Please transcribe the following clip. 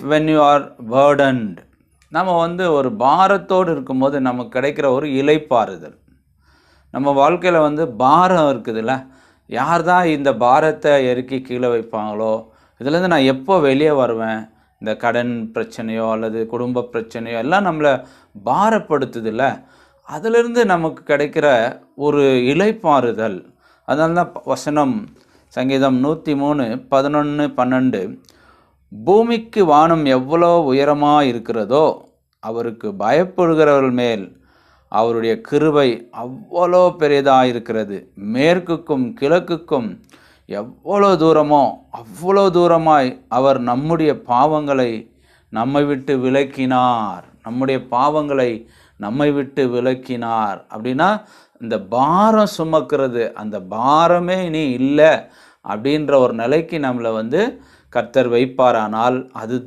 Relief when you are burdened. நம்ம வந்து ஒரு பாரத்தோடு இருக்கும்போது நமக்கு கிடைக்கிற ஒரு இளைப்பாறுதல். நம்ம வாழ்க்கையில் வந்து பாரம் இருக்குதுல்ல, யார் தான் இந்த பாரத்தை இறக்கி கீழே வைப்பாங்களோ, இதுலேருந்து நான் எப்போ வெளியே வருவேன், இந்த கடன் பிரச்சனையோ அல்லது குடும்ப பிரச்சனையோ எல்லாம் நம்மளை பாரப்படுத்துதில்ல, அதிலிருந்து நமக்கு கிடைக்கிற ஒரு இளைப்பாறுதல். அதனால தான் வசனம் சங்கீதம் 103 11 12, பூமிக்கு வானம் எவ்வளோ உயரமாக இருக்கிறதோ அவருக்கு பயப்படுகிறவர்கள் மேல் அவருடைய கிருபை அவ்வளோ பெரியதாக இருக்கிறது. மேற்குக்கும் கிழக்குக்கும் எவ்வளோ தூரமோ அவ்வளோ தூரமாய் அவர் நம்முடைய பாவங்களை நம்மை விட்டு விலக்கினார். நம்முடைய பாவங்களை நம்மை விட்டு விலக்கினார் அப்படின்னா, இந்த பாரம் சுமக்கிறது, அந்த பாரமே இனி இல்லை அப்படின்ற ஒரு நிலைக்கு நம்மளை வந்து கர்த்தர் வைப்பாரானால், அது